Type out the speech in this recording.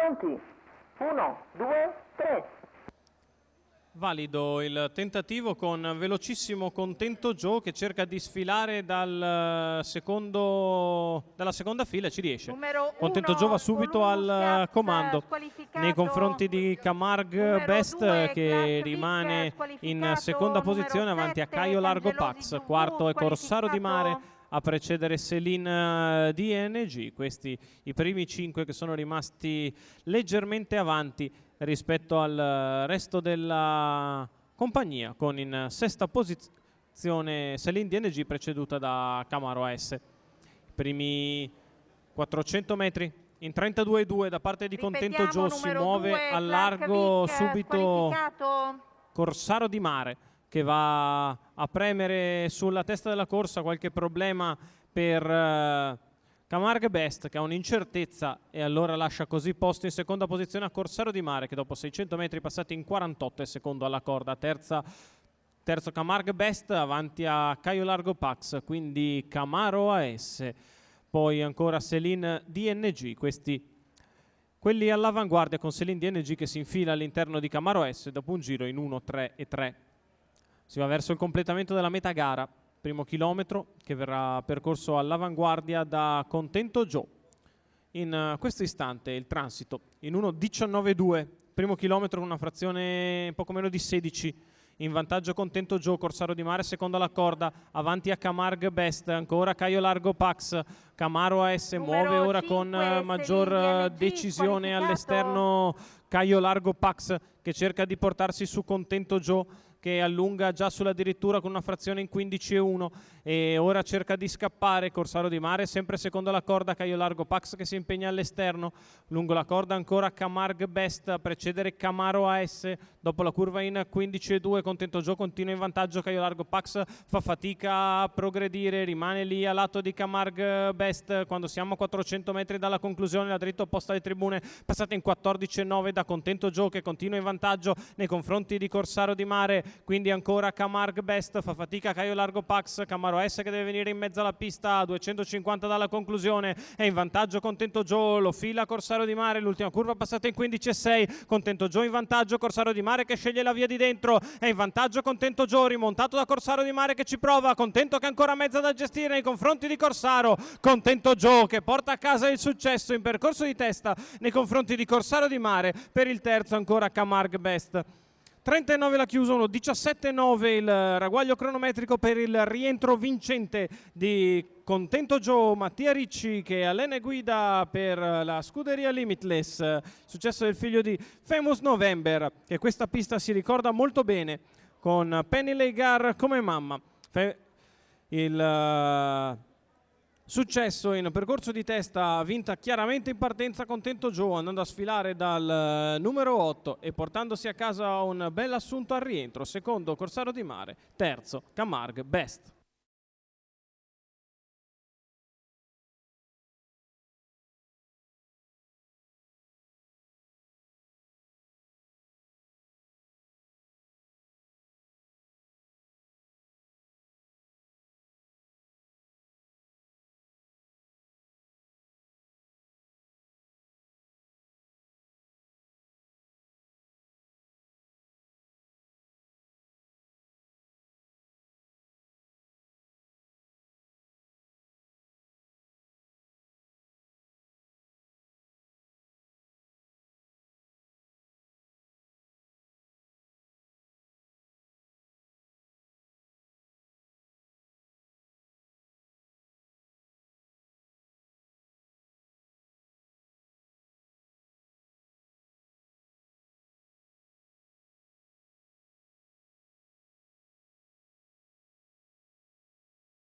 Pronti? 1, 2, 3. Valido il tentativo con velocissimo Contento Joe che cerca di sfilare dalla seconda fila e ci riesce. Contento Joe va subito al comando nei confronti di Camargue Best che rimane in seconda posizione avanti a Caio Largo Pax. Quarto è Corsaro di Mare a precedere Céline DNG. Questi i primi 5 che sono rimasti leggermente avanti rispetto al resto della compagnia, con in sesta posizione Céline DNG preceduta da Camaro AS. I primi 400 metri in 32,2 da parte di Contento Joe, si muove al largo subito Corsaro di Mare che va a premere sulla testa della corsa. Qualche problema per Camargue Best che ha un'incertezza e allora lascia così posto in seconda posizione a Corsaro di Mare che dopo 600 metri passati in 48 è secondo alla corda. Terzo Camargue Best avanti a Caio Largo Pax, quindi Camaro AS, poi ancora Céline DNG, quelli all'avanguardia con Céline DNG che si infila all'interno di Camaro AS dopo un giro in 1, 3 e 3. Si va verso il completamento della metà gara. Primo chilometro che verrà percorso all'avanguardia da Contento Joe. In questo istante il transito in 1:19,2, primo chilometro una frazione poco meno di 16, in vantaggio Contento Joe. Corsaro di Mare secondo alla corda, avanti a Camargue Best, ancora Caio Largo Pax. Camaro AS muove ora con maggior decisione all'esterno Caio Largo Pax che cerca di portarsi su Contento Joe che allunga già sull'addirittura con una frazione in 15,1 e ora cerca di scappare. Corsaro di Mare sempre secondo la corda, Caio Largo Pax che si impegna all'esterno, lungo la corda ancora Camargue Best a precedere Camaro AS dopo la curva in 15,2. Contento Joe continua in vantaggio, Caio Largo Pax fa fatica a progredire, rimane lì a lato di Camargue Best quando siamo a 400 metri dalla conclusione, la dritta opposta alle tribune passata in 14,9 da Contento Joe che continua in vantaggio nei confronti di Corsaro di Mare. Quindi ancora Camargue Best, fa fatica Caio Largo Pax, Camaro S che deve venire in mezzo alla pista a 250 dalla conclusione, è in vantaggio Contento Joe, lo fila Corsaro di Mare, l'ultima curva passata in 15,6, Contento Joe in vantaggio, Corsaro di Mare che sceglie la via di dentro, è in vantaggio Contento Joe, rimontato da Corsaro di Mare che ci prova, Contento che ha ancora mezza da gestire nei confronti di Corsaro, Contento Joe che porta a casa il successo in percorso di testa nei confronti di Corsaro di Mare, per il terzo ancora Camargue Best. 39 la chiusa, 1:17,9 il ragguaglio cronometrico per il rientro vincente di Contento Joe, Mattia Ricci che allena e guida per la scuderia Limitless, successo del figlio di Famous November, che questa pista si ricorda molto bene con Penny Legar come mamma. Il successo in percorso di testa vinta chiaramente in partenza Contento Joe, andando a sfilare dal numero 8 e portandosi a casa un bel assunto al rientro. Secondo Corsaro di Mare, terzo Camargue Best.